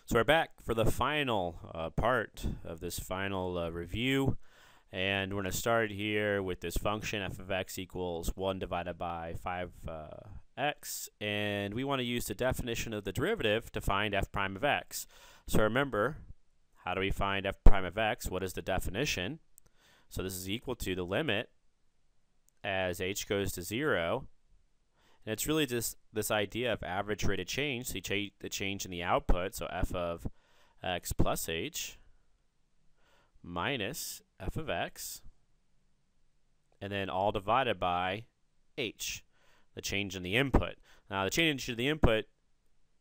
So we're back for the final part of this final review, and we're going to start here with this function f of x equals 1 divided by 5x, and we want to use the definition of the derivative to find f prime of x. So remember, how do we find f prime of x? What is the definition? So this is equal to the limit as h goes to 0. And it's really just this idea of average rate of change, so the change in the output, so f of x plus h minus f of x, and then all divided by h, the change in the input. Now the change in the input,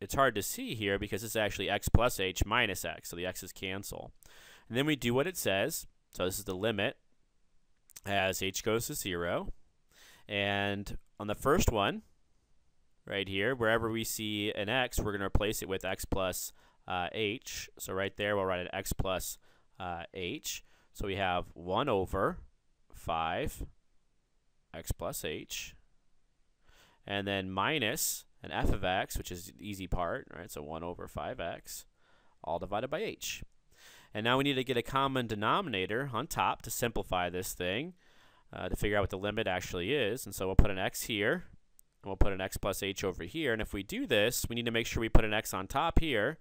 it's hard to see here because it's actually x plus h minus x, so the x's cancel. And then we do what it says, so this is the limit as h goes to 0. And on the first one, right here, wherever we see an x, we're going to replace it with x plus h. So right there, we'll write an x plus h. So we have 1 over 5 x plus h. And then minus an f of x, which is the easy part, right? So 1 over 5x, all divided by h. And now we need to get a common denominator on top to simplify this thing, to figure out what the limit actually is. And so we'll put an x here, and we'll put an x plus h over here. And if we do this, we need to make sure we put an x on top here.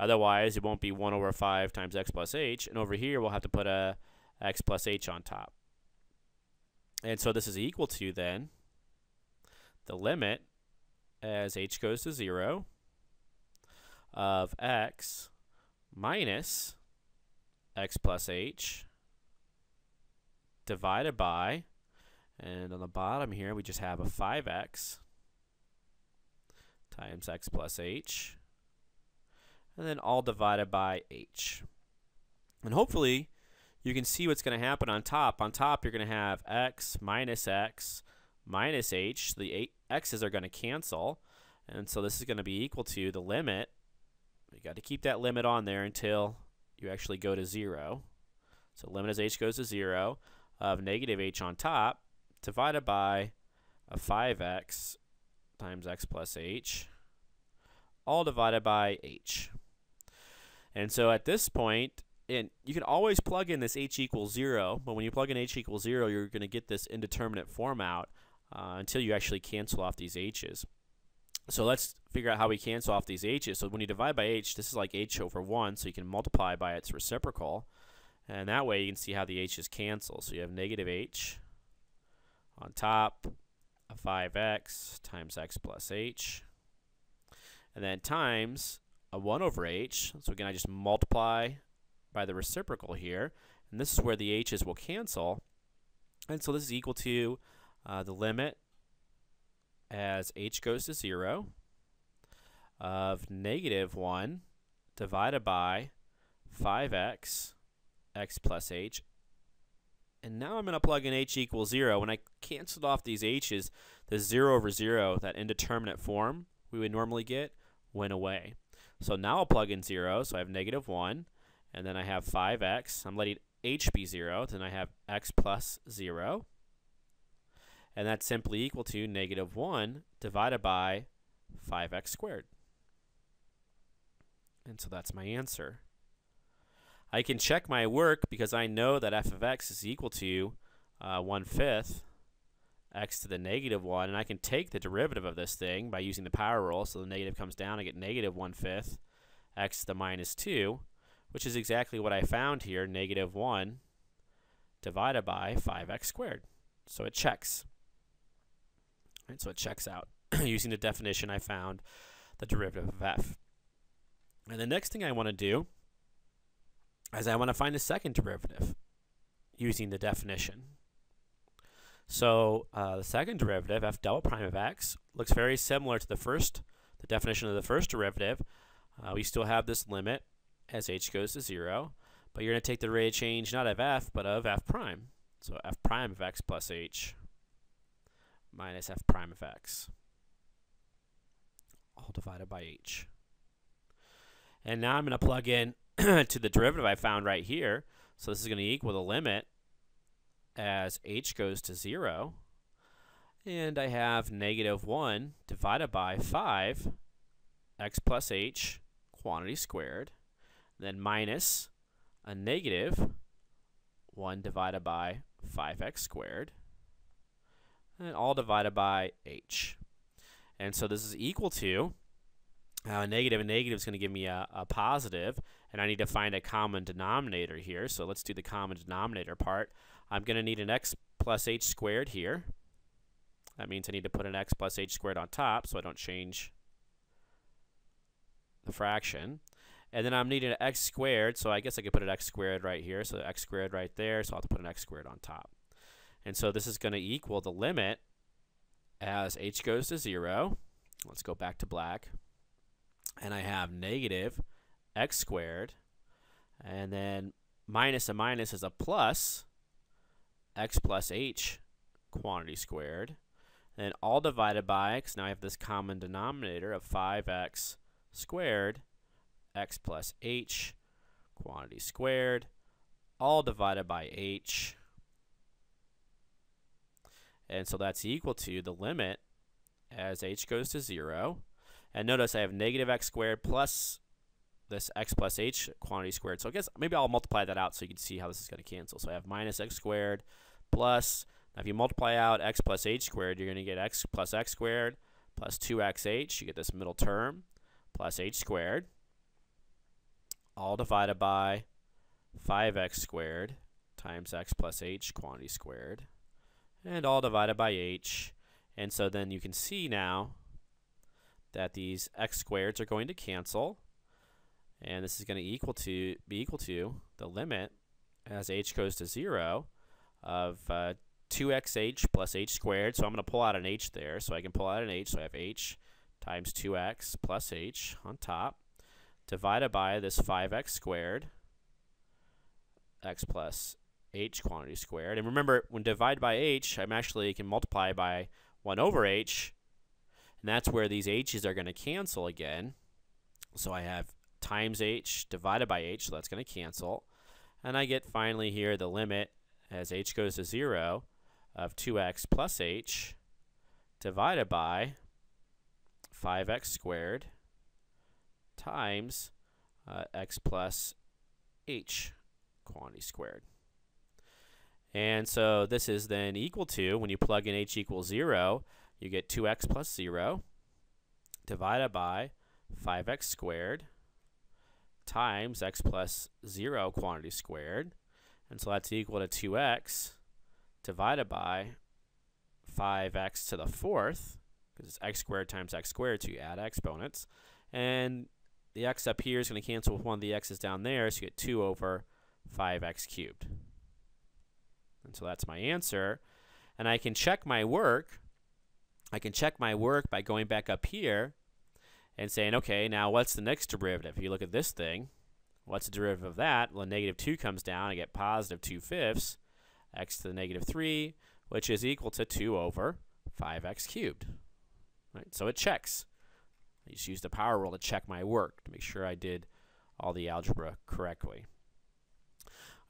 Otherwise, it won't be 1 over 5 times x plus h. And over here, we'll have to put a x plus h on top. And so this is equal to, then, the limit as h goes to 0 of x minus x plus h divided by, and on the bottom here we just have a 5x times x plus h, and then all divided by h. And hopefully you can see what's going to happen on top. On top you're going to have x minus h. The x's are going to cancel, and so this is going to be equal to the limit. You got to keep that limit on there until you actually go to 0. So limit as h goes to 0 of negative h on top divided by a 5x times x plus h, all divided by h. And so at this point, and you can always plug in this h equals 0, but when you plug in h equals 0, you're going to get this indeterminate form out until you actually cancel off these h's. So let's figure out how we cancel off these h's. So when you divide by h, this is like h over 1, so you can multiply by its reciprocal. And that way you can see how the h's cancel. So you have negative h on top of 5x times x plus h, and then times a 1 over h. So again, I just multiply by the reciprocal here, and this is where the h's will cancel. And so this is equal to the limit as h goes to 0 of negative 1 divided by 5x x plus h. And now I'm going to plug in h equals 0. When I canceled off these h's, the 0 over 0, that indeterminate form we would normally get, went away. So now I'll plug in 0, so I have negative 1, and then I have 5x. I'm letting h be 0, then I have x plus 0. And that's simply equal to negative 1 divided by 5x squared. And so that's my answer. I can check my work because I know that f of x is equal to 1/5 x to the negative 1, and I can take the derivative of this thing by using the power rule. So the negative comes down, I get negative 1/5 x to the minus 2, which is exactly what I found here, negative 1 divided by 5x squared. So it checks. Right, so it checks out. Using the definition, I found the derivative of f. And the next thing I want to do is I want to find the second derivative using the definition. So the second derivative, f double prime of x, looks very similar to the definition of the first derivative. We still have this limit as h goes to 0, but you're going to take the rate of change not of f, but of f prime. So f prime of x plus h minus f prime of x, all divided by h. And now I'm going to plug in to the derivative I found right here. So this is going to equal the limit as h goes to 0. And I have negative 1 divided by 5 x plus h quantity squared, then minus a negative 1 divided by 5x squared, and all divided by h. And so this is equal to, negative and negative is going to give me a positive, and I need to find a common denominator here. So let's do the common denominator part. I'm going to need an x plus h squared here. That means I need to put an x plus h squared on top so I don't change the fraction. And then I'm needing an x squared, so I guess I could put an x squared right here. So x squared right there, so I'll have to put an x squared on top. And so this is going to equal the limit as h goes to 0. Let's go back to black. And I have negative x squared, and then minus a minus is a plus x plus h quantity squared, and then all divided by, because now I have this common denominator of 5x squared, x plus h quantity squared, all divided by h. And so that's equal to the limit as h goes to 0. And notice I have negative x squared plus this x plus h quantity squared. So I guess maybe I'll multiply that out so you can see how this is going to cancel. So I have minus x squared plus, now if you multiply out x plus h squared, you're going to get x plus x squared plus 2xh. You get this middle term plus h squared, all divided by 5x squared times x plus h quantity squared, and all divided by h. And so then you can see now that these x squareds are going to cancel, and this is going to be equal to the limit as h goes to 0 of 2xh plus h squared. So I'm going to pull out an h there, so I can pull out an h. So I have h times 2x plus h on top, divided by this 5x squared, x plus h quantity squared. And remember, when divided by h, I'm actually can multiply by 1 over h, and that's where these h's are going to cancel again. So I have times h divided by h, so that's going to cancel. And I get finally here the limit as h goes to 0 of 2x plus h divided by 5x squared times x plus h quantity squared. And so this is then equal to, when you plug in h equals 0, you get 2x plus 0 divided by 5x squared times x plus 0 quantity squared. And so that's equal to 2x divided by 5x to the 4th, because it's x squared times x squared, so you add exponents. And the x up here is going to cancel with one of the x's down there, so you get 2 over 5x cubed. And so that's my answer. And I can check my work. I can check my work by going back up here and saying, okay, now what's the next derivative? If you look at this thing, what's the derivative of that? Well, negative 2 comes down. I get positive 2/5 x to the negative 3, which is equal to 2 over 5x cubed. Right? So it checks. I just use the power rule to check my work to make sure I did all the algebra correctly.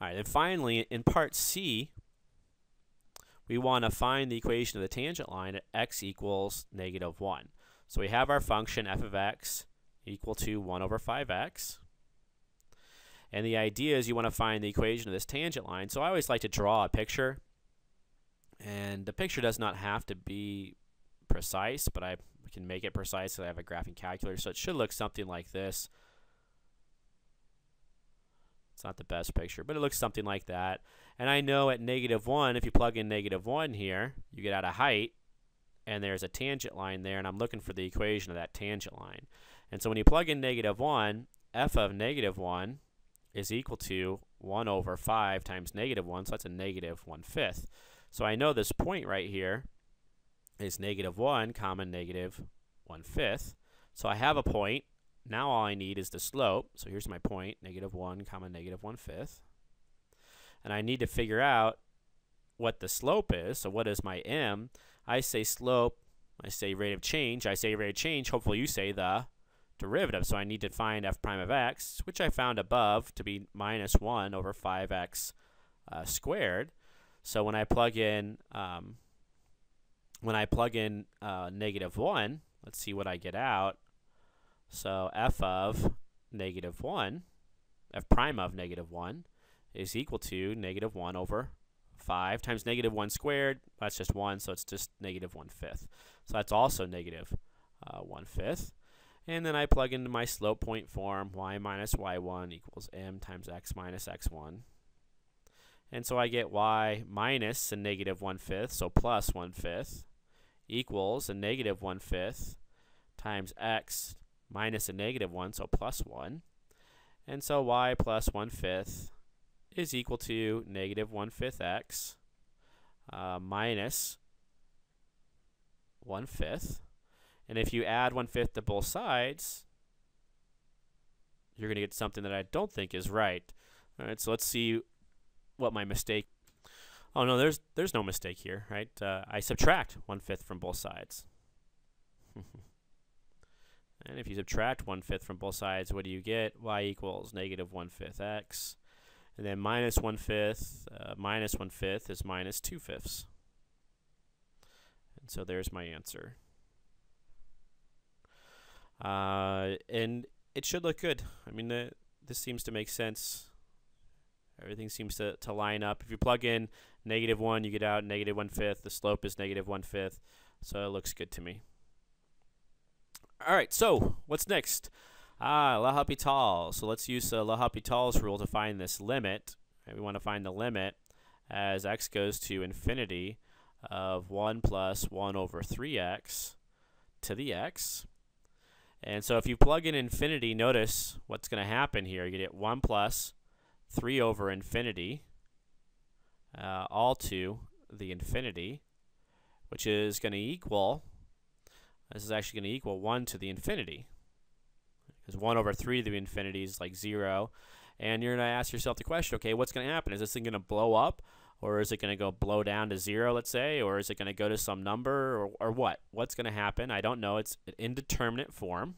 All right, and finally, in part C, we want to find the equation of the tangent line at x equals negative 1. So we have our function f of x equal to 1 over 5x. And the idea is you want to find the equation of this tangent line. So I always like to draw a picture. And the picture does not have to be precise, but I can make it precise because I have a graphing calculator. So it should look something like this. It's not the best picture, but it looks something like that. And I know at negative 1, if you plug in negative 1 here, you get out a height, and there's a tangent line there, and I'm looking for the equation of that tangent line. And so when you plug in negative 1, f of negative 1 is equal to 1 over 5 times negative 1, so that's a negative 1/5. So I know this point right here is negative 1 comma negative 1/5. So I have a point. Now all I need is the slope. So here's my point, negative 1 comma negative 1/5. And I need to figure out what the slope is. So what is my m? I say slope. I say rate of change. I say rate of change. Hopefully you say the derivative. So I need to find f prime of x, which I found above to be minus 1 over 5x squared. So when I plug in negative 1, let's see what I get out. So f of negative 1, f prime of negative 1, is equal to negative 1 over 5 times negative 1 squared. That's just 1, so it's just negative 1/5. So that's also negative 1/5. And then I plug into my slope point form, y minus y1 equals m times x minus x1. And so I get y minus a negative 1/5, so plus 1/5, equals a negative 1/5 times x minus a negative 1, so plus 1. And so y plus 1/5 is equal to negative 1/5 x minus 1/5. And if you add 1/5 to both sides, you're going to get something that I don't think is right. All right, so let's see what my mistake. Oh no, there's no mistake here, right? I subtract 1/5 from both sides. And if you subtract 1/5 from both sides, what do you get? Y equals negative 1/5 x. And then minus 1/5 minus 1/5 is minus 2/5. And so there's my answer. And it should look good. I mean, this seems to make sense. Everything seems to line up. If you plug in negative 1, you get out negative 1/5. The slope is negative 1/5. So it looks good to me. All right, so what's next? L'Hopital. So let's use L'Hopital's rule to find this limit. We want to find the limit as x goes to infinity of 1 plus 1 over 3x to the x. And so if you plug in infinity, notice what's going to happen here. You get 1 plus 3 over infinity all to the infinity, which is going to equal, this is actually going to equal 1 to the infinity. Because 1 over 3 to the infinity is like 0. And you're going to ask yourself the question, okay, what's going to happen? Is this thing going to blow up? Or is it going to go blow down to 0, let's say? Or is it going to go to some number? Or what? What's going to happen? I don't know. It's an indeterminate form.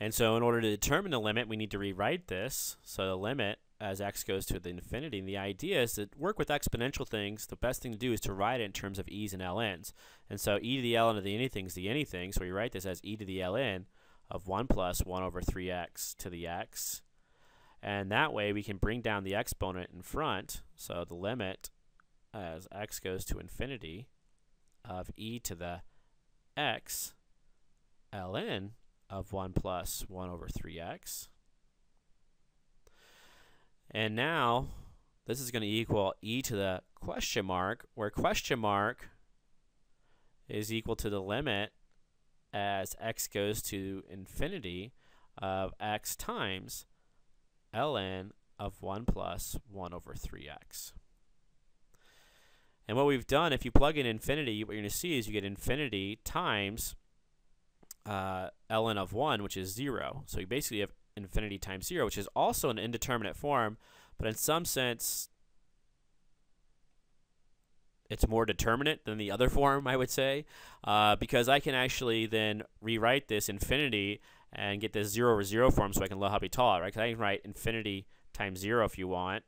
And so in order to determine the limit, we need to rewrite this. So the limit as x goes to the infinity. And the idea is to work with exponential things. The best thing to do is to write it in terms of e's and ln's. And so e to the ln of the anything is the anything. So we write this as e to the ln of 1 plus 1 over 3x to the x. And that way we can bring down the exponent in front. So the limit as x goes to infinity of e to the x ln of 1 plus 1 over 3x. And now this is going to equal e to the question mark, where question mark is equal to the limit as x goes to infinity of x times ln of 1 plus 1 over 3x. And what we've done, if you plug in infinity, what you're going to see is you get infinity times ln of 1, which is 0. So you basically have infinity times 0, which is also an indeterminate form, but in some sense it's more determinate than the other form, I would say, because I can actually then rewrite this infinity and get this 0 over 0 form, so I can L'Hopital, right? Because I can write infinity times 0 if you want,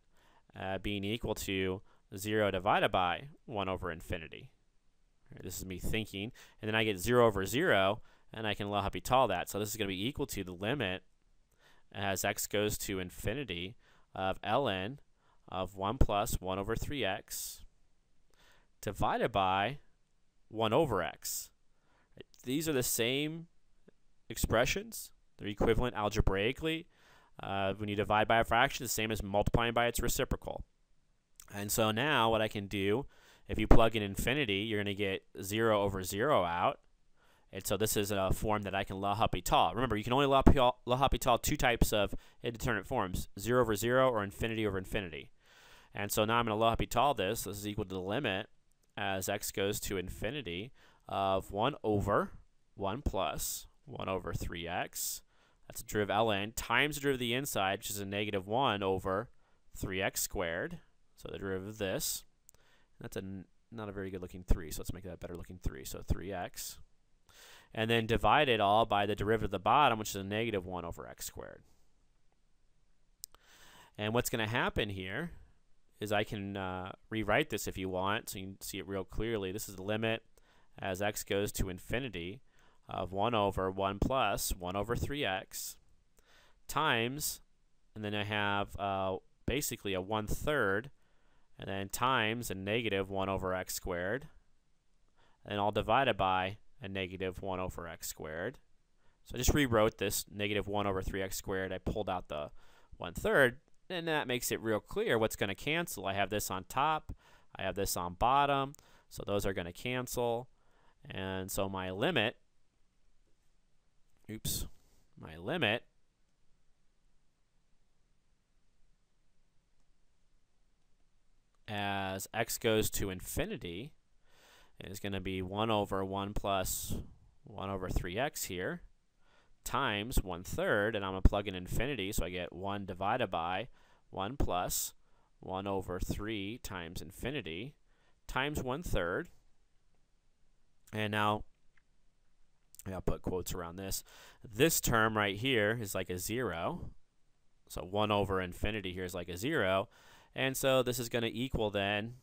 being equal to 0 divided by 1 over infinity. Right, this is me thinking. And then I get 0 over 0, and I can L'Hopital that. So this is going to be equal to the limit as x goes to infinity of ln of 1 plus 1 over 3x divided by 1 over x. Right, these are the same expressions. They're equivalent algebraically. When you divide by a fraction, the same as multiplying by its reciprocal. And so now what I can do, if you plug in infinity, you're going to get 0 over 0 out. And so this is a form that I can L'Hopital. Remember, you can only L'Hopital two types of indeterminate forms, 0 over 0 or infinity over infinity. And so now I'm going to L'Hopital this. This is equal to the limit as x goes to infinity of 1 over 1 plus 1 over 3x. That's a derivative ln times the derivative of the inside, which is a negative 1 over 3x squared. So the derivative of this. That's not a very good looking 3, so let's make that a better looking 3. So 3x. And then divide it all by the derivative of the bottom, which is a negative 1 over x squared. And what's going to happen here is I can rewrite this if you want, so you can see it real clearly. This is the limit as x goes to infinity of 1 over 1 plus 1 over 3x times, and then I have basically a 1/3, and then times a negative 1 over x squared, and all divided by a negative 1 over x squared. So I just rewrote this negative 1 over 3x squared. I pulled out the 1/3, and that makes it real clear what's going to cancel. I have this on top, I have this on bottom, so those are going to cancel. And so my limit, as x goes to infinity is going to be 1 over 1 plus 1 over 3x here, times 1/3, and I'm going to plug in infinity, so I get 1 divided by 1 plus 1 over 3 times infinity, times 1/3. And now, I'll put quotes around this. This term right here is like a 0. So 1 over infinity here is like a 0. And so this is going to equal then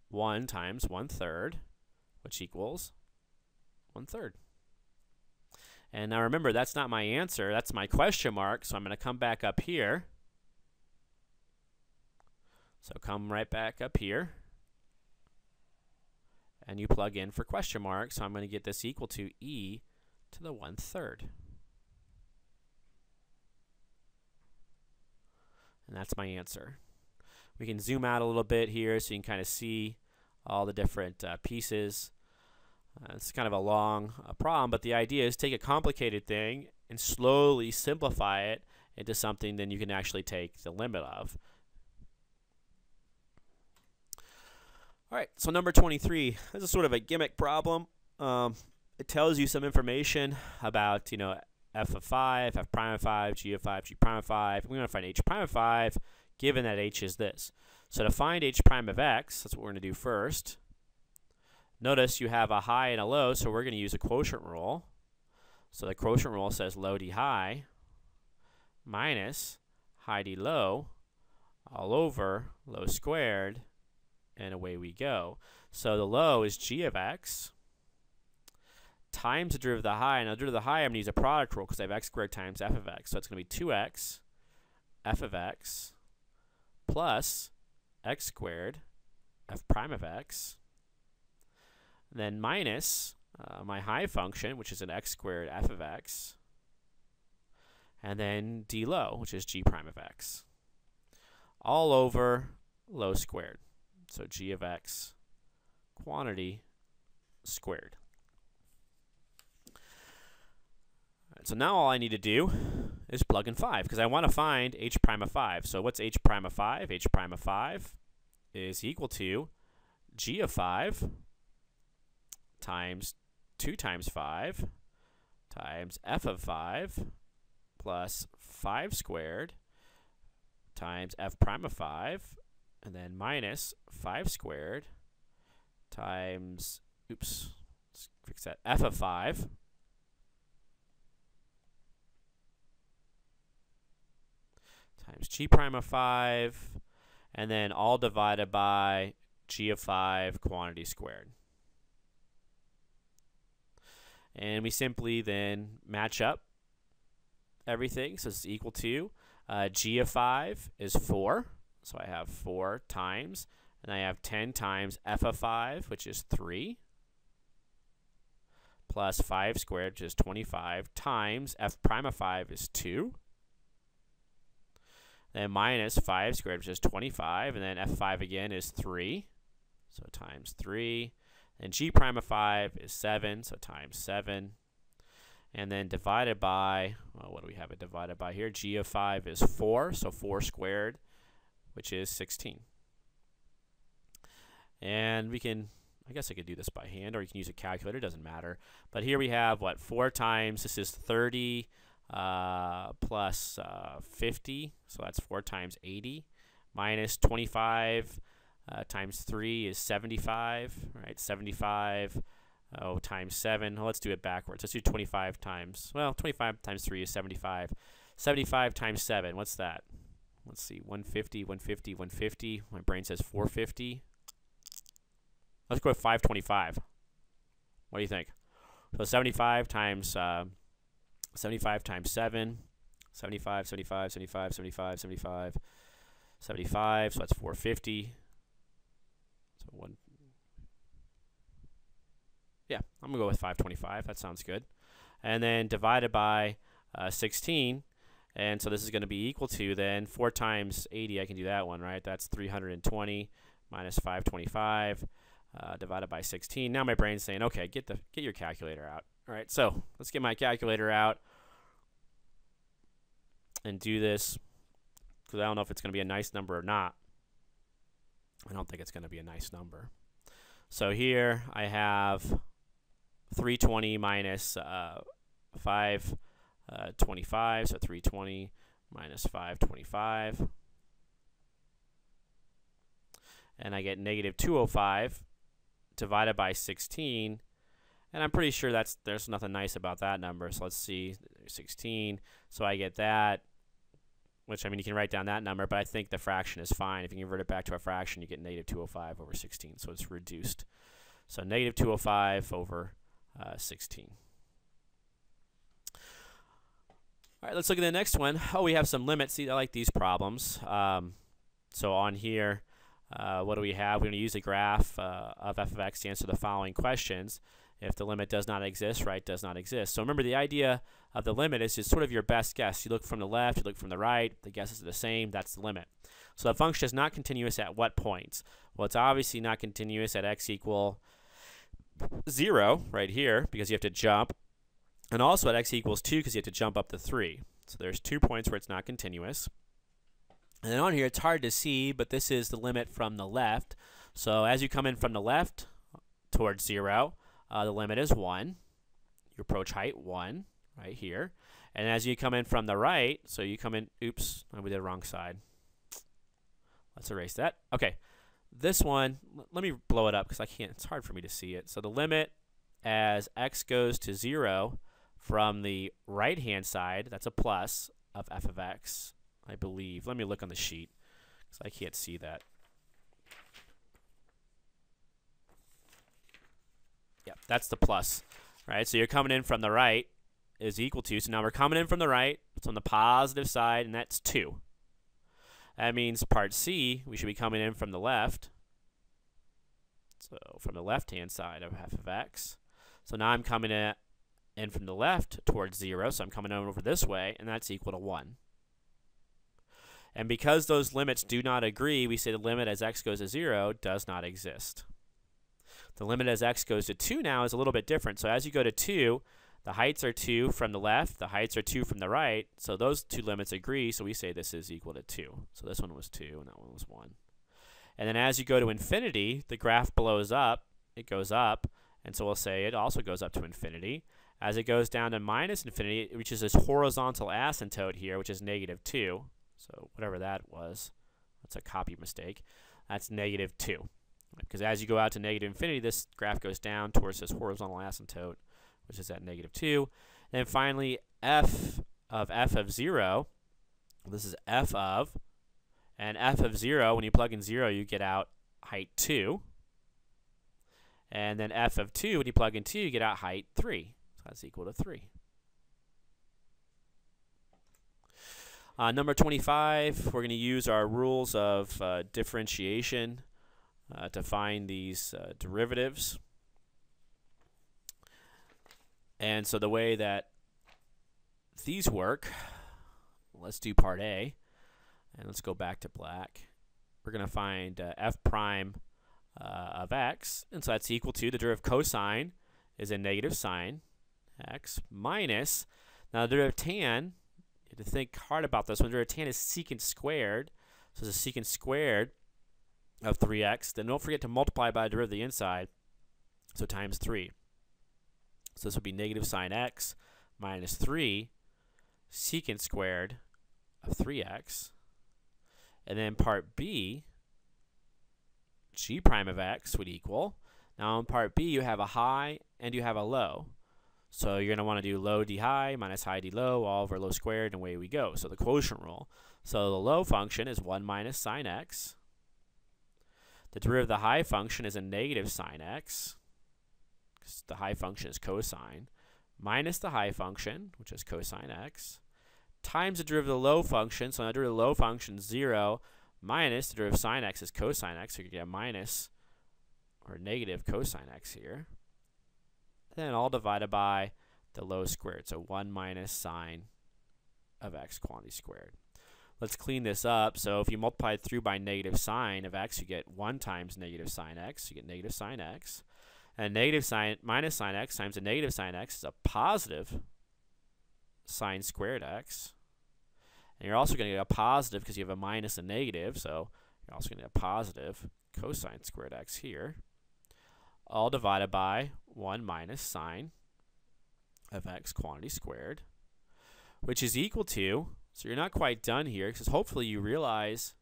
1 times 1/3, which equals 1/3. And now remember, that's not my answer. That's my question mark. So I'm going to come back up here. So come right back up here. And you plug in for question mark. So I'm going to get this equal to e to the 1/3. And that's my answer. We can zoom out a little bit here so you can kind of see all the different pieces. It's kind of a long problem, but the idea is take a complicated thing and slowly simplify it into something then you can actually take the limit of. All right, so number 23. This is sort of a gimmick problem. It tells you some information about, f of 5, f prime of 5, g of 5, g prime of 5. We want to find h prime of 5, given that h is this. So to find h prime of x, that's what we're going to do first. Notice you have a high and a low, so we're going to use a quotient rule. So the quotient rule says low d high minus high d low all over low squared, and away we go. So the low is g of x times the derivative of the high. Now the derivative of the high, I'm going to use a product rule because I have x squared times f of x. So it's going to be 2x f of x plus x squared f prime of x, and then minus my high function, which is an x squared f of x, and then d low, which is g prime of x, all over low squared. So g of x quantity squared. All right, so now all I need to do is plug in 5 because I want to find h prime of 5. So what's h prime of 5? H prime of 5 is equal to g of 5 times 2 times 5 times f of 5 plus 5 squared times f prime of 5, and then minus 5 squared times, let's fix that, f of 5 times g prime of 5, and then all divided by g of 5 quantity squared. And we simply then match up everything. So it's equal to g of 5 is 4. So I have 4 times, and I have 10 times f of 5, which is 3, plus 5 squared, which is 25, times f prime of 5 is 2. Then minus 5 squared, which is 25, and then f5 again is 3, so times 3. And g prime of 5 is 7, so times 7. And then divided by, well, what do we have it divided by here? G of 5 is 4, so 4 squared, which is 16. And we can, I guess I could do this by hand, or you can use a calculator, it doesn't matter. But here we have, what, 4 times, this is 30 plus 50, so that's 4 times 80, minus 25 times 3 is 75, right? 75 times 7. Well, let's do it backwards. Let's do 25 times, well, 25 times 3 is 75. 75 times 7, what's that? Let's see, 150, 150, 150. My brain says 450. Let's go with 525. What do you think? So 75 times 7, 75, 75, 75, 75, 75. So that's 450. So yeah, I'm going to go with 525. That sounds good. And then divided by 16. And so this is going to be equal to then 4 times 80. I can do that one, right? That's 320 minus 525 divided by 16. Now my brain's saying, okay, get your calculator out. All right, so let's get my calculator out and do this, because I don't know if it's going to be a nice number or not. I don't think it's going to be a nice number. So here I have 320 minus 525, so 320 minus 525. And I get negative 205 divided by 16. And I'm pretty sure there's nothing nice about that number. So let's see, 16. So I get that, which, I mean, you can write down that number, but I think the fraction is fine. If you convert it back to a fraction, you get negative 205 over 16. So it's reduced. So negative 205 over 16. All right, let's look at the next one. Oh, we have some limits. See, I like these problems. So on here, what do we have? We're going to use a graph of f of x to answer the following questions. If the limit does not exist, right, does not exist. So remember, the idea of the limit is just sort of your best guess. You look from the left, you look from the right, the guesses are the same, that's the limit. So the function is not continuous at what points? Well, it's obviously not continuous at x equal 0 right here, because you have to jump. And also at x equals 2, because you have to jump up to 3. So there's 2 points where it's not continuous. And then on here, it's hard to see, but this is the limit from the left. So as you come in from the left towards 0, the limit is 1. You approach height 1 right here. And as you come in from the right, so you come in, oops, we did the wrong side. Let's erase that. Okay, this one, let me blow it up because I can't, it's hard for me to see it. So the limit as x goes to 0 from the right-hand side, that's a plus of f of x, I believe. Let me look on the sheet because I can't see that. Yeah, that's the plus, right? So you're coming in from the right is equal to, so now we're coming in from the right, it's on the positive side, and that's 2. That means part C, we should be coming in from the left. So from the left-hand side of f of x. So now I'm coming in from the left towards 0, so I'm coming over this way, and that's equal to 1. And because those limits do not agree, we say the limit as x goes to 0 does not exist. The limit as x goes to 2 now is a little bit different. So as you go to 2, the heights are 2 from the left, the heights are 2 from the right, so those two limits agree, so we say this is equal to 2. So this one was 2, and that one was 1. And then as you go to infinity, the graph blows up, it goes up, and so we'll say it also goes up to infinity. As it goes down to minus infinity, it reaches this horizontal asymptote here, which is negative 2. So whatever that was, that's a copy mistake. That's negative 2. Because as you go out to negative infinity, this graph goes down towards this horizontal asymptote, which is at negative 2. And then finally, f of 0, this is f of, and f of 0, when you plug in 0, you get out height 2. And then f of 2, when you plug in 2, you get out height 3. So that's equal to 3. Number 25, we're going to use our rules of differentiation to find these derivatives. And so the way that these work, let's do part A, and let's go back to black. We're going to find f prime of x, and so that's equal to the derivative cosine is a negative sine x minus, now the derivative tan, you have to think hard about this one, the derivative tan is secant squared, so it's a secant squared of 3x, then don't forget to multiply by the derivative of the inside, so times 3. So this would be negative sine x minus 3 secant squared of 3x. And then part B, g prime of x would equal, now in part B you have a high and you have a low. So you're going to want to do low d high minus high d low all over low squared, and away we go. So the quotient rule. So the low function is 1 minus sine x. The derivative of the high function is a negative sine x, because the high function is cosine, minus the high function, which is cosine x, times the derivative of the low function. So the derivative of the low function is 0, minus the derivative of sine x is cosine x. So you get a minus or negative cosine x here. And then all divided by the low squared. So 1 minus sine of x quantity squared. Let's clean this up. So if you multiply it through by negative sine of x, you get 1 times negative sine x. You get negative sine x. And negative sine minus sine x times a negative sine x is a positive sine squared x. And you're also going to get a positive because you have a minus and negative. So you're also going to get a positive cosine squared x here. All divided by 1 minus sine of x quantity squared, which is equal to, so you're not quite done here, because hopefully you realize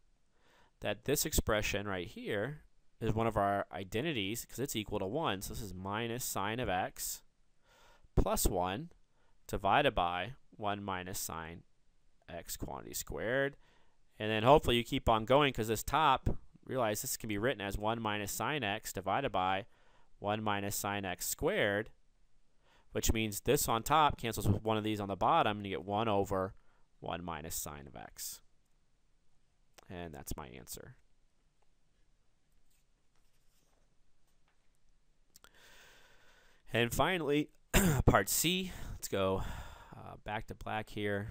that this expression right here is one of our identities, because it's equal to 1. So this is minus sine of x plus 1 divided by 1 minus sine x quantity squared. And then hopefully you keep on going, because this top, realize this can be written as 1 minus sine x divided by 1 minus sine x squared, which means this on top cancels with one of these on the bottom, and you get 1 over 1 minus sine of x. And that's my answer. And finally, part C. Let's go back to black here.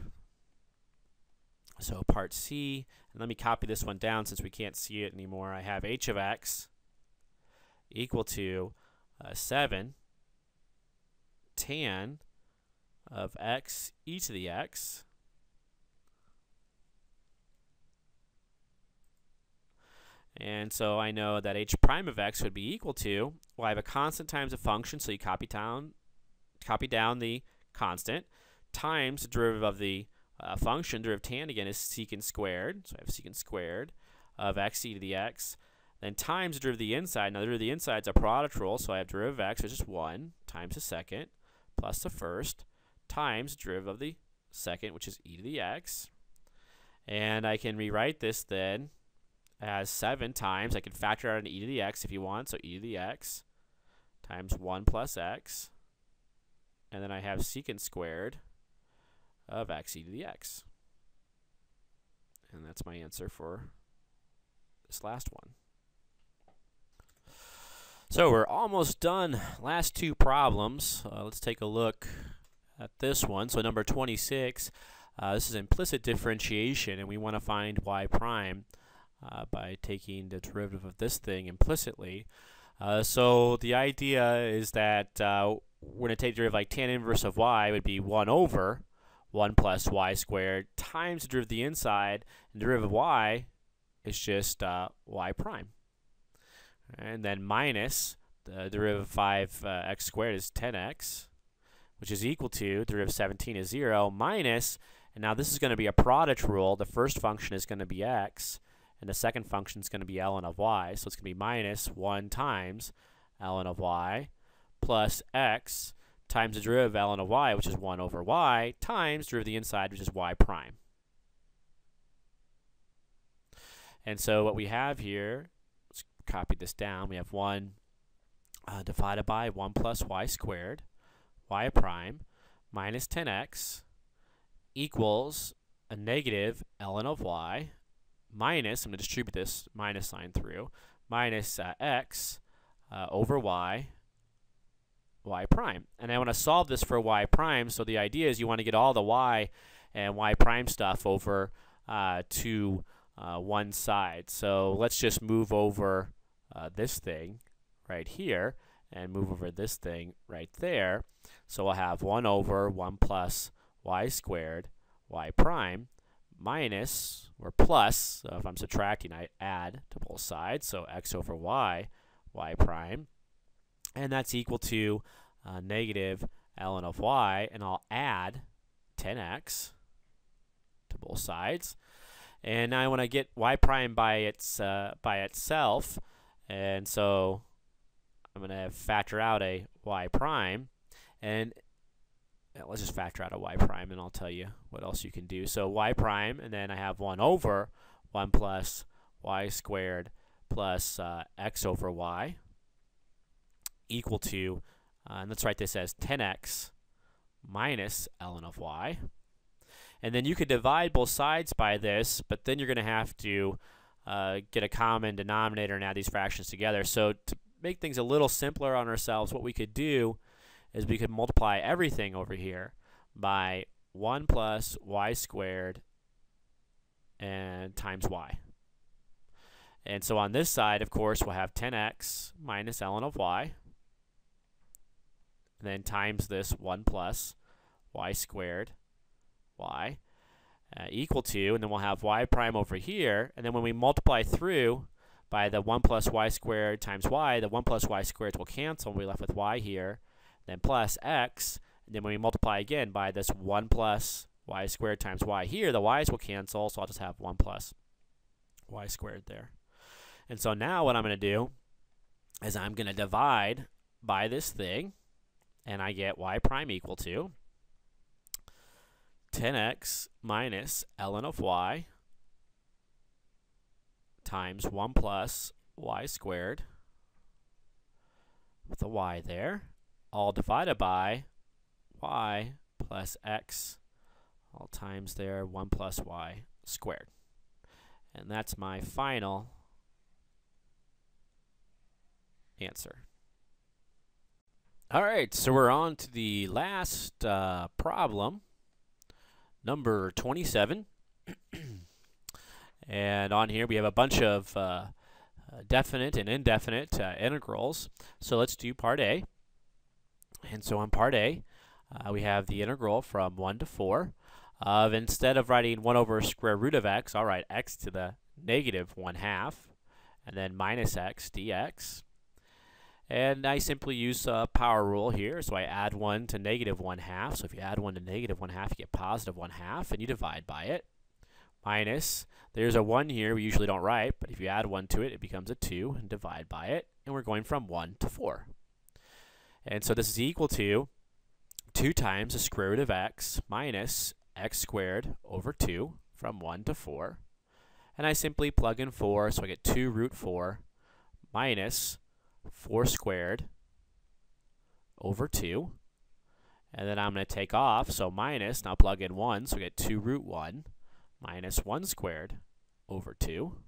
So part C, and let me copy this one down since we can't see it anymore. I have h of x equal to 7 tan of x e to the x and so I know that h prime of x would be equal to, well, I have a constant times a function, so you copy down the constant, times the derivative of the function. Derivative tan again is secant squared, so I have secant squared of x e to the x. Then times the derivative of the inside. Now the derivative of the inside is a product rule, so I have derivative of x, which is 1, times the second, plus the first, times the derivative of the second, which is e to the x. And I can rewrite this then as 7 times, I can factor out an e to the x if you want, so e to the x times 1 plus x. And then I have secant squared of x e to the x. And that's my answer for this last one. So we're almost done. Last two problems. Let's take a look at this one. So number 26, this is implicit differentiation, and we want to find y prime by taking the derivative of this thing implicitly. So the idea is that we're going to take the derivative like tan inverse of y would be 1 over 1 plus y squared times the derivative of the inside, and the derivative of y is just y prime. And then minus the derivative of 5x squared is 10x, which is equal to, derivative of 17 is 0, minus, and now this is going to be a product rule. The first function is going to be x, and the second function is going to be ln of y. So it's going to be minus 1 times ln of y plus x times the derivative of ln of y, which is 1 over y, times derivative of the inside, which is y prime. And so what we have here, let's copy this down. We have 1 divided by 1 plus y squared, y prime, minus 10x equals a negative ln of y minus, I'm going to distribute this minus sign through, minus x over y prime. And I want to solve this for y prime, so the idea is you want to get all the y and y prime stuff over to one side. So let's just move over this thing right here and move over this thing right there. So we'll have 1 over 1 plus y squared y prime minus, or plus, so if I'm subtracting, I add to both sides, so x over y prime, and that's equal to negative ln of y, and I'll add 10x to both sides. And now I want to get y prime by itself, and so I'm going to factor out a y prime, and let's just factor out a y prime, and I'll tell you what else you can do. So y prime, and then I have 1 over 1 plus y squared plus x over y equal to, and let's write this as 10x minus ln of y. And then you could divide both sides by this, but then you're going to have to get a common denominator and add these fractions together. So to make things a little simpler on ourselves, what we could do is we could multiply everything over here by 1 plus y squared and times y. And so on this side, of course, we'll have 10x minus ln of y, and then times this 1 plus y squared y equal to, and then we'll have y prime over here, and then when we multiply through by the 1 plus y squared times y, the 1 plus y squared will cancel, and we're left with y here, then plus x, and then when we multiply again by this 1 plus y squared times y here, the y's will cancel, so I'll just have 1 plus y squared there. And so now what I'm going to do is I'm going to divide by this thing, and I get y prime equal to 10x minus ln of y times 1 plus y squared with a y there, all divided by y plus x, all times there 1 plus y squared. And that's my final answer. All right, so we're on to the last problem, number 27. And on here we have a bunch of definite and indefinite integrals. So let's do part A. And so on part A, we have the integral from 1 to 4 of, instead of writing 1 over square root of x, I'll write x to the negative 1/2, and then minus x dx. And I simply use a power rule here, so I add 1 to negative 1/2. So if you add 1 to negative 1/2, you get positive 1/2, and you divide by it. Minus, there's a 1 here we usually don't write, but if you add 1 to it, it becomes a 2, and divide by it. And we're going from 1 to 4. And so this is equal to 2 times the square root of x minus x squared over 2 from 1 to 4. And I simply plug in 4, so I get 2 root 4 minus 4 squared over 2. And then I'm going to take off, so minus, now plug in 1, so we get 2 root 1 minus 1 squared over 2.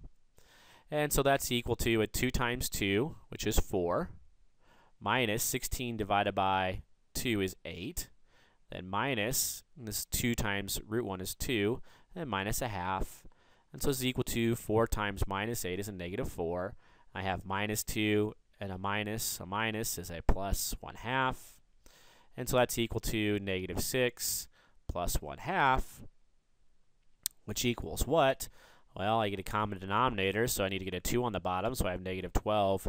And so that's equal to 2 times 2, which is 4, minus 16 divided by 2 is 8. Then minus, this 2 times root 1 is 2, and minus 1/2. And so this is equal to 4 times minus 8 is a negative 4. I have minus 2 and a minus is a plus 1/2. And so that's equal to negative 6 plus 1/2, which equals what? Well, I get a common denominator, so I need to get a 2 on the bottom, so I have negative 12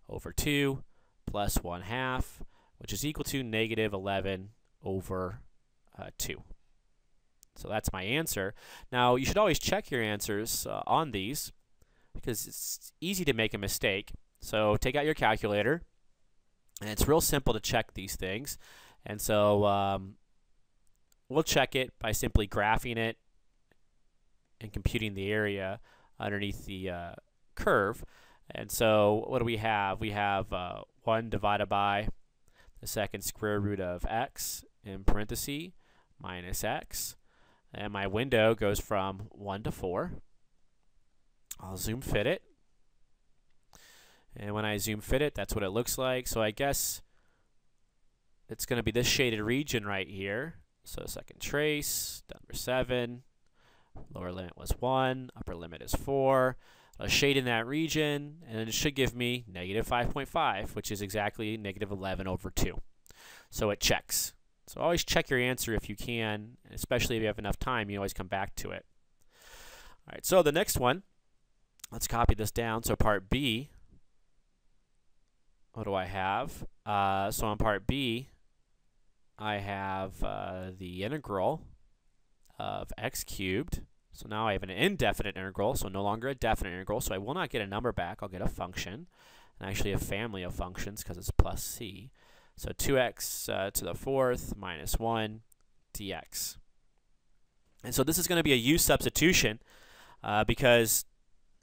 over 2 plus 1/2, which is equal to negative 11 over 2. So that's my answer. Now, you should always check your answers on these, because it's easy to make a mistake. So take out your calculator, and it's real simple to check these things. And so we'll check it by simply graphing it and computing the area underneath the curve. And so what do we have? We have 1 divided by the second square root of x in parentheses minus x. And my window goes from 1 to 4. I'll zoom fit it. And when I zoom fit it, that's what it looks like. So I guess it's going to be this shaded region right here. So second trace, number 7. Lower limit was 1. Upper limit is 4. I'll shade in that region, and it should give me negative 5.5, which is exactly negative 11 over 2. So it checks. So always check your answer if you can, especially if you have enough time. You always come back to it. All right, so the next one, let's copy this down. So part B, what do I have? So on part B, I have the integral of x cubed. So now I have an indefinite integral, so no longer a definite integral. So I will not get a number back. I'll get a function, and actually a family of functions because it's plus c. So 2x to the 4th minus 1 dx. And so this is going to be a u substitution because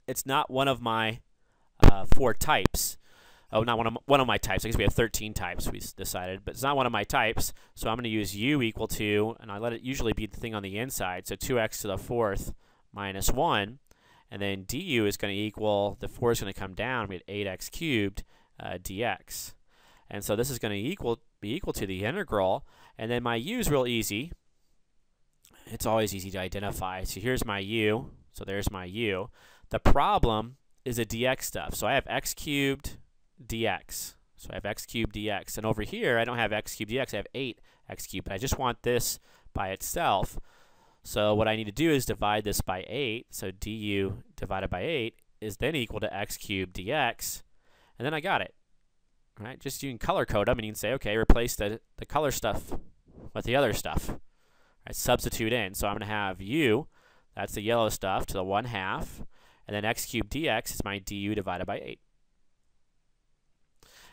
it's not one of my 4 types. Oh, not one of my types. I guess we have 13 types, we decided, but it's not one of my types. So I'm going to use u equal to, and I let it usually be the thing on the inside, so 2x to the 4th minus 1. And then du is going to equal, the 4 is going to come down, we get 8x cubed dx. And so this is going to be equal to the integral. And then my u is real easy. It's always easy to identify. So here's my u. So there's my u. The problem is the dx stuff. So I have x cubed dx. So I have x cubed dx. And over here, I don't have x cubed dx. I have 8x cubed. But I just want this by itself. So what I need to do is divide this by 8. So du divided by 8 is then equal to x cubed dx. And then I got it. All right? Just you can color code them, and you can say, okay, replace the color stuff with the other stuff. All right, substitute in. So I'm going to have u, that's the yellow stuff, to the 1/2. And then x cubed dx is my du divided by 8.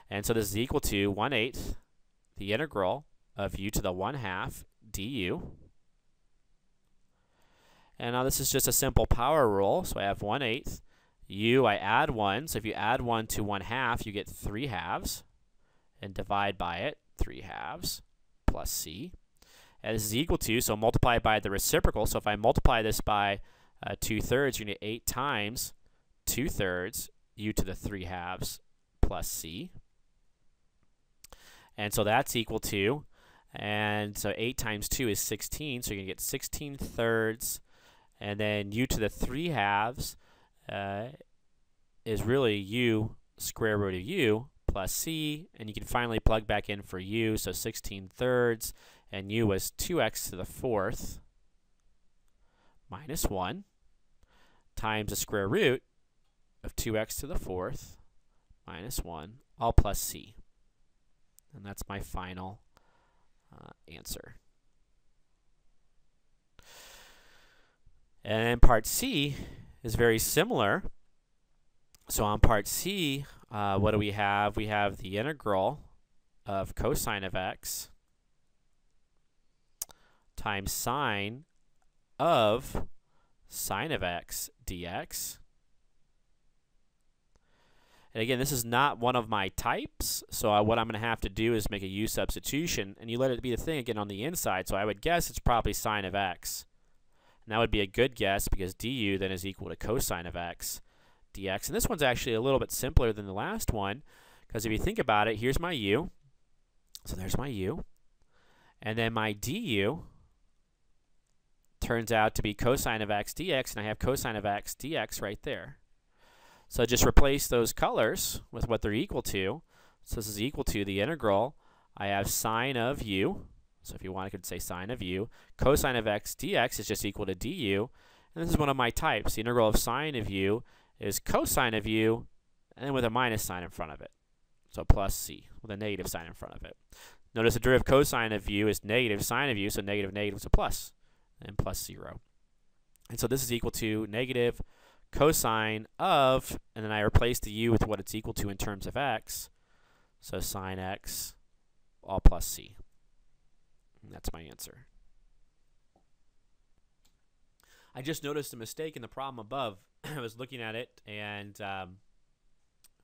And so this is equal to 1/8 the integral of u to the 1/2 du. And now this is just a simple power rule. So I have 1/8 u, I add 1. So if you add 1 to 1/2, you get 3/2. And divide by it, 3/2 plus c. And this is equal to, so multiply by the reciprocal. So if I multiply this by 2/3, you're going to get 8 times 2/3 u to the 3/2 plus c. And so that's equal to, and so 8 times 2 is 16, so you're going to get 16/3, and then u to the 3/2 is really u square root of u plus c, and you can finally plug back in for u, so 16/3, and u was 2x to the 4th minus 1 times the square root of 2x to the 4th minus 1, all plus c. And that's my final answer. And part C is very similar. So on part C, what do we have? We have the integral of cosine of x times sine of x dx. And again, this is not one of my types, so what I'm going to have to do is make a u substitution, and you let it be the thing again on the inside, so I would guess it's probably sine of x. And that would be a good guess because du then is equal to cosine of x dx. And this one's actually a little bit simpler than the last one, because if you think about it, here's my u, so there's my u, and then my du turns out to be cosine of x dx, and I have cosine of x dx right there. So just replace those colors with what they're equal to. So this is equal to the integral. I have sine of u. So if you want, I could say sine of u. Cosine of x dx is just equal to du. And this is one of my types. The integral of sine of u is cosine of u, and then with a minus sign in front of it. So plus c, with a negative sign in front of it. Notice the derivative cosine of u is negative sine of u, so negative negative is a plus, and plus 0. And so this is equal to negative cosine of, and then I replace the u with what it's equal to in terms of x, so sine x all plus c. And that's my answer. I just noticed a mistake in the problem above. I was looking at it, and hold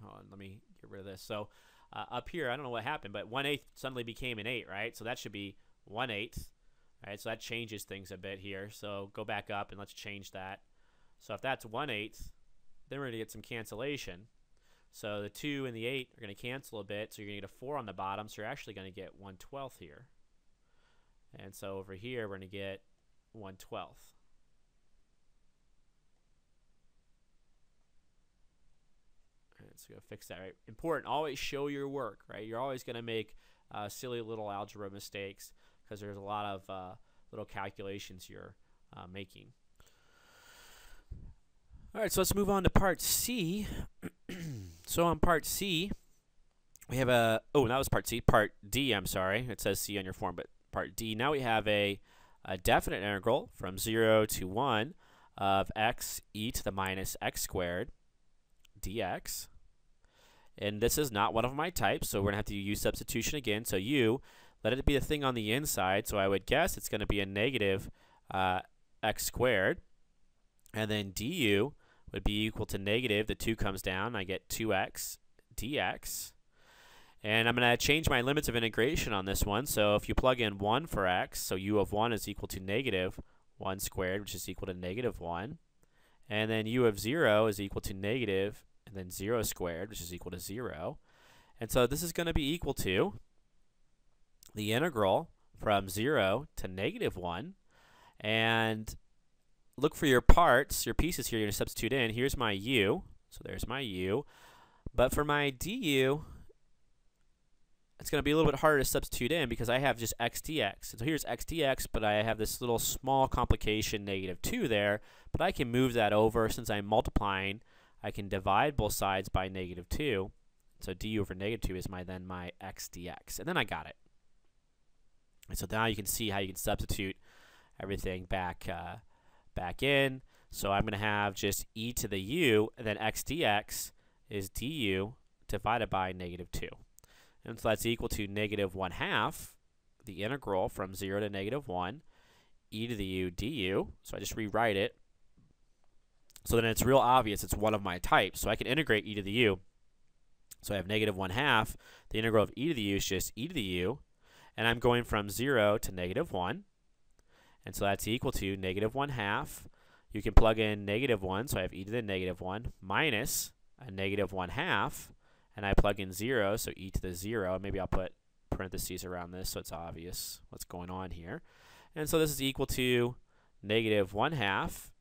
on, let me get rid of this. So up here, I don't know what happened, but 1/8 suddenly became an 8, right? So that should be 1/8, right? So that changes things a bit here. So go back up and let's change that. So if that's 1/8, then we're going to get some cancellation. So the 2 and the 8 are going to cancel a bit, so you're going to get a 4 on the bottom, so you're actually going to get 1/12 here. And so over here, we're going to get 1/12. So go fix that, right? Important, always show your work, right? You're always going to make silly little algebra mistakes because there's a lot of little calculations you're making. All right, so let's move on to part C. So on part C, we have a, oh, that was part C. Part D, I'm sorry. It says C on your form, but part D. Now we have a definite integral from 0 to 1 of x e to the minus x squared dx. And this is not one of my types, so we're going to have to use substitution again. So u, let it be a thing on the inside. So I would guess it's going to be a negative x squared. And then du would be equal to negative. The 2 comes down. I get 2x dx. And I'm going to change my limits of integration on this one. So if you plug in 1 for x, so u of 1 is equal to negative 1 squared, which is equal to negative 1. And then u of 0 is equal to negative, and then 0 squared, which is equal to 0. And so this is going to be equal to the integral from 0 to negative 1. And look for your parts, your pieces here you're going to substitute in. Here's my u. So there's my u. But for my du, it's going to be a little bit harder to substitute in because I have just x dx. So here's x dx, but I have this little small complication, negative 2 there. But I can move that over. Since I'm multiplying, I can divide both sides by negative 2. So du over negative 2 is then my x dx. And then I got it. And so now you can see how you can substitute everything back in. So I'm going to have just e to the u, and then x dx is du divided by negative 2. And so that's equal to negative 1/2, the integral from 0 to negative 1, e to the u du. So I just rewrite it. So then it's real obvious it's one of my types. So I can integrate e to the u. So I have negative 1/2. The integral of e to the u is just e to the u. And I'm going from 0 to negative 1. And so that's equal to negative 1/2. You can plug in negative 1. So I have e to the negative 1 minus a negative 1/2. And I plug in 0, so e to the 0. Maybe I'll put parentheses around this so it's obvious what's going on here. And so this is equal to negative 1/2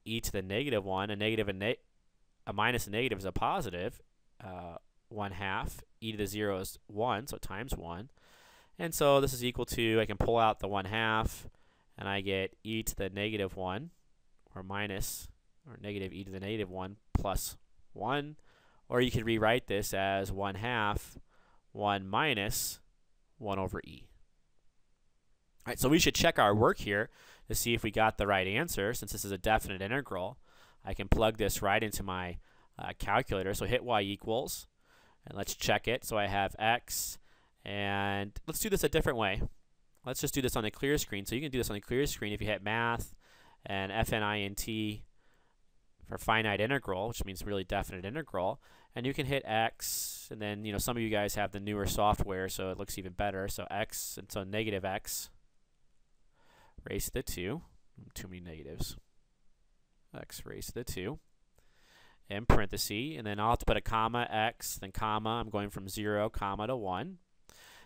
e to the negative 1. A minus a negative is a positive. 1/2 e to the 0 is 1, so times 1. And so this is equal to, I can pull out the 1/2, and I get e to the negative 1, or negative e to the negative 1 plus 1. Or you could rewrite this as 1/2, 1 minus 1 over e. All right, so we should check our work here to see if we got the right answer. Since this is a definite integral, I can plug this right into my calculator. So hit y equals, and let's check it. So I have x, and let's do this a different way. Let's just do this on the clear screen. So you can do this on the clear screen if you hit math and FNINT for finite integral, which means really definite integral. And you can hit x, and then some of you guys have the newer software, so it looks even better. So x, and so negative x raised to the 2. Too many negatives. X raised to the 2 in parentheses, and then I'll have to put a comma, x, then comma. I'm going from 0, comma to 1.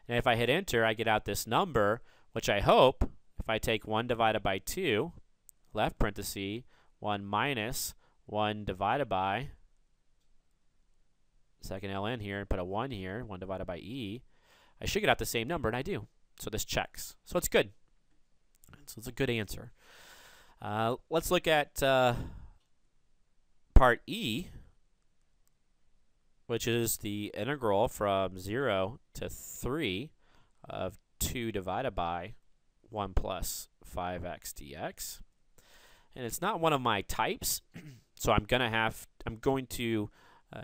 And if I hit enter, I get out this number, which I hope, if I take 1 divided by 2, left parenthesis, 1 minus 1 divided by, second ln here, and put a 1 here, 1 divided by e, I should get out the same number, and I do. So this checks. So it's good. So it's a good answer. Let's look at part E, which is the integral from 0 to 3 of 2 divided by 1 plus 5x dx. And it's not one of my types, so I'm going to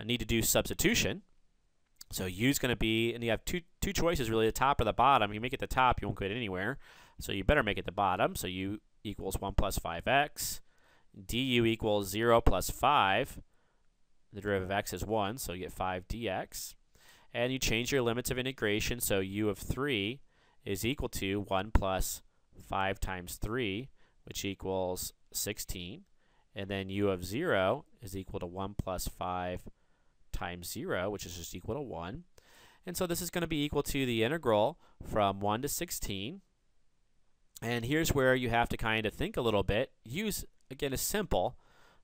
need to do substitution. So u is going to be, and you have two choices really, the top or the bottom. You make it the top, you won't get anywhere. So you better make it the bottom. So u equals 1 plus 5x. Du equals 0 plus 5. The derivative of x is 1, so you get 5 dx. And you change your limits of integration, so u of 3 is equal to 1 plus 5 times 3, which equals 16. And then u of 0 is equal to 1 plus 5 times 0, which is just equal to 1. And so this is going to be equal to the integral from 1 to 16. And here's where you have to kind of think a little bit. Use, again, is simple.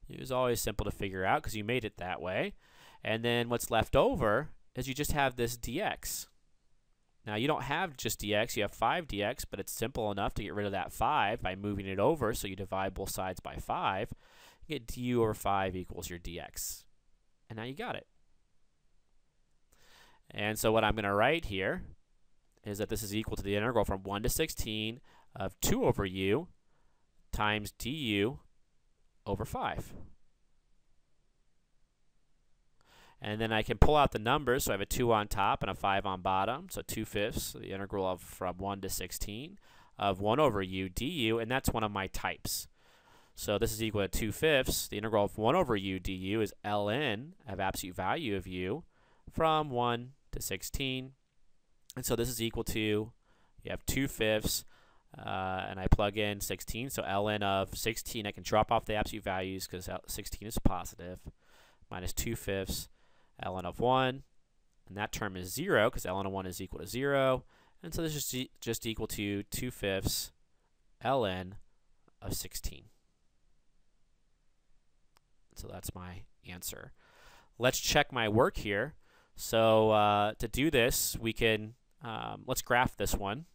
It was always simple to figure out because you made it that way. And then what's left over is you just have this dx. Now you don't have just dx, you have 5 dx, but it's simple enough to get rid of that 5 by moving it over. So you divide both sides by 5. You get du over 5 equals your dx. And now you got it. And so what I'm going to write here is that this is equal to the integral from 1 to 16 of 2 over u times du over 5. And then I can pull out the numbers, so I have a 2 on top and a 5 on bottom, so 2/5, the integral of from 1 to 16 of 1 over u du, and that's one of my types. So this is equal to 2/5. The integral of 1 over u du is ln of absolute value of u from 1 to 16. And so this is equal to, you have 2/5, and I plug in 16. So ln of 16, I can drop off the absolute values because 16 is positive, minus 2/5 ln of 1. And that term is 0 because ln of 1 is equal to 0. And so this is just equal to 2/5 ln of 16. So that's my answer. Let's check my work here. So to do this, we can, let's graph this one.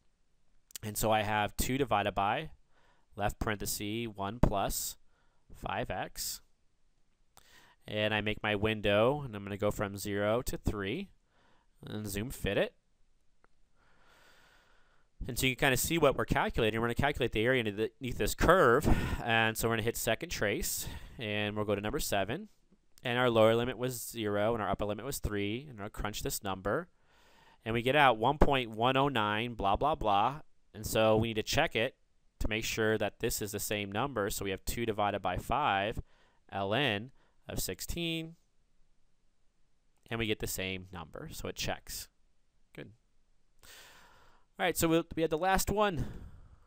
And so I have 2 divided by, left parenthesis, 1 plus 5x. And I make my window, and I'm going to go from 0 to 3, and zoom fit it. And so you can kind of see what we're calculating. We're going to calculate the area underneath this curve. And so we're going to hit second trace, and we'll go to number 7. And our lower limit was 0, and our upper limit was 3. And I'll crunch this number. And we get out 1.109, blah, blah, blah. And so we need to check it to make sure that this is the same number. So we have 2 divided by 5, ln of 16. And we get the same number. So it checks. Good. All right, so we had the last one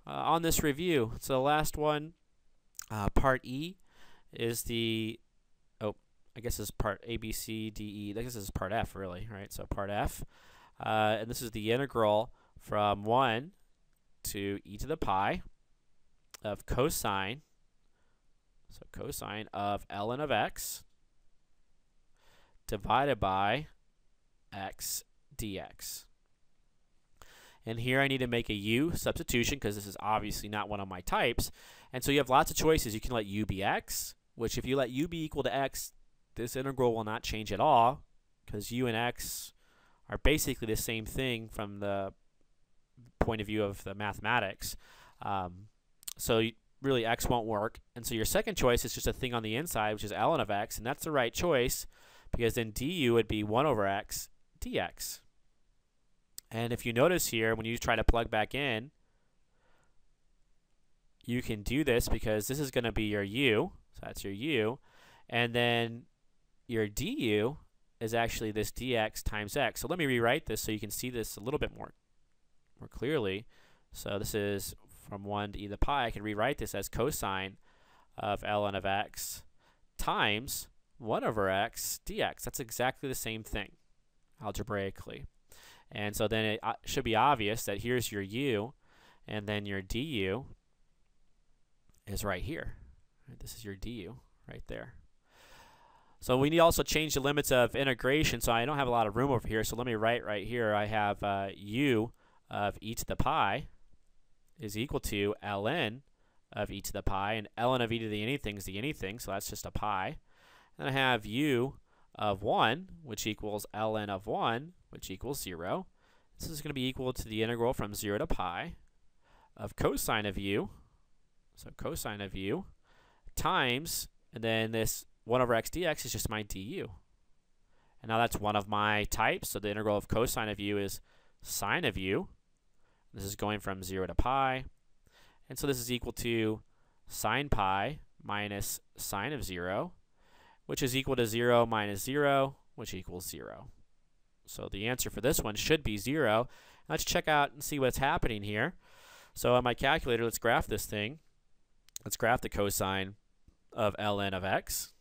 on this review. So the last one, part E, is the, I guess this is part A, B, C, D, E. I guess this is part F, really, right? So part F. And this is the integral from 1 to e to the pi of cosine, so cosine of ln of x divided by x dx. And here I need to make a u substitution because this is obviously not one of my types. And so you have lots of choices. You can let u be x, which if you let u be equal to x, this integral will not change at all because u and x are basically the same thing from the point of view of the mathematics. So really x won't work. And so your second choice is just a thing on the inside, which is ln of x, and that's the right choice because then du would be 1 over x dx. And if you notice here, when you try to plug back in, you can do this because this is going to be your u, so that's your u, and then your du is actually this dx times x. So let me rewrite this so you can see this a little bit more clearly. So this is from 1 to e to the pi. I can rewrite this as cosine of ln of x times 1 over x dx. That's exactly the same thing algebraically. And so then it should be obvious that here's your u, and then your du is right here. Right, this is your du right there. So we need to also change the limits of integration. So I don't have a lot of room over here. So let me write right here. I have u of e to the pi is equal to ln of e to the pi. And ln of e to the anything is the anything. So that's just a pi. And I have u of 1, which equals ln of 1, which equals 0. This is going to be equal to the integral from 0 to pi of cosine of u, so cosine of u, times, and then this 1 over x dx is just my du. And now that's one of my types, so the integral of cosine of u is sine of u. This is going from 0 to pi. And so this is equal to sine pi minus sine of 0, which is equal to 0 minus 0, which equals 0. So the answer for this one should be 0. Let's check out and see what's happening here. So on my calculator, let's graph this thing. Let's graph the cosine of ln of x.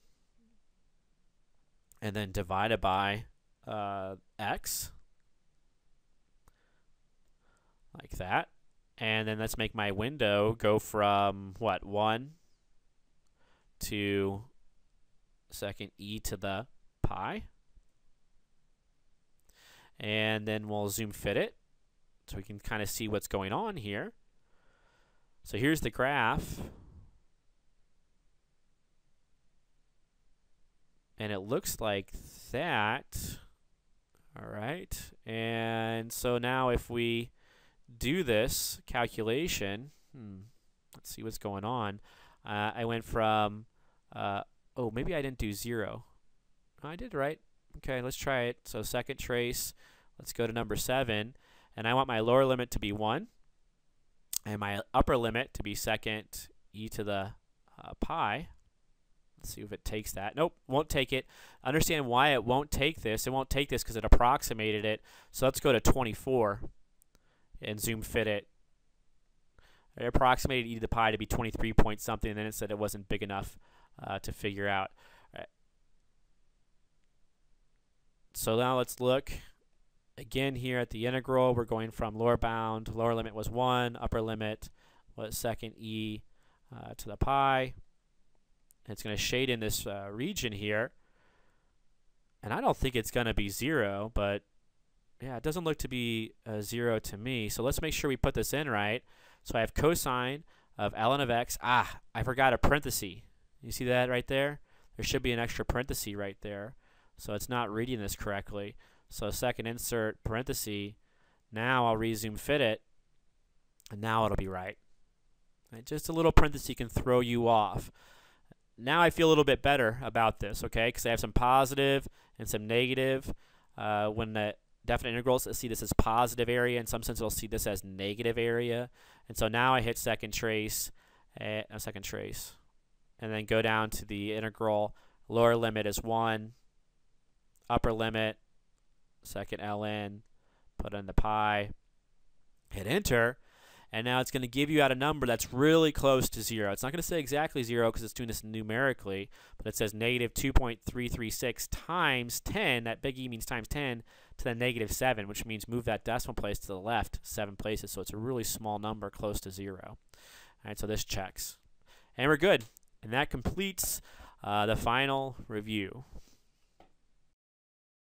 And then divide it by x. Like that. And then let's make my window go from, what, 1 to second e to the pi. And then we'll zoom fit it so we can kind of see what's going on here. So here's the graph. And it looks like that. All right. And so now if we do this calculation, let's see what's going on. I went from, oh, maybe I didn't do 0. I did right. Okay, let's try it. So second trace, let's go to number 7. And I want my lower limit to be 1. And my upper limit to be second e to the pi. Let's see if it takes that. Nope, won't take it. Understand why it won't take this. It won't take this because it approximated it. So let's go to 24 and zoom fit it. It approximated e to the pi to be 23 point something, and then it said it wasn't big enough to figure out. Right. So now let's look again here at the integral. We're going from lower bound. Lower limit was 1. Upper limit was second e to the pi. And it's going to shade in this region here. And I don't think it's going to be 0, but yeah, it doesn't look to be 0 to me. So let's make sure we put this in right. So I have cosine of ln of x. Ah, I forgot a parenthesis. You see that right there? There should be an extra parenthesis right there. So it's not reading this correctly. So second insert parenthesis. Now I'll resume fit it. And now it'll be right. And just a little parenthesis can throw you off. Now I feel a little bit better about this, okay? Because I have some positive and some negative. When the definite integrals, see this as positive area. In some sense, it'll see this as negative area. And so now I hit second trace, and then go down to the integral. Lower limit is 1. Upper limit, second ln, put in the pi, hit enter. And now it's going to give you out a number that's really close to 0. It's not going to say exactly 0 because it's doing this numerically, but it says negative 2.336 times 10. That big E means times 10 to the negative 7, which means move that decimal place to the left 7 places. So it's a really small number close to 0. All right, so this checks. And we're good. And that completes the final review.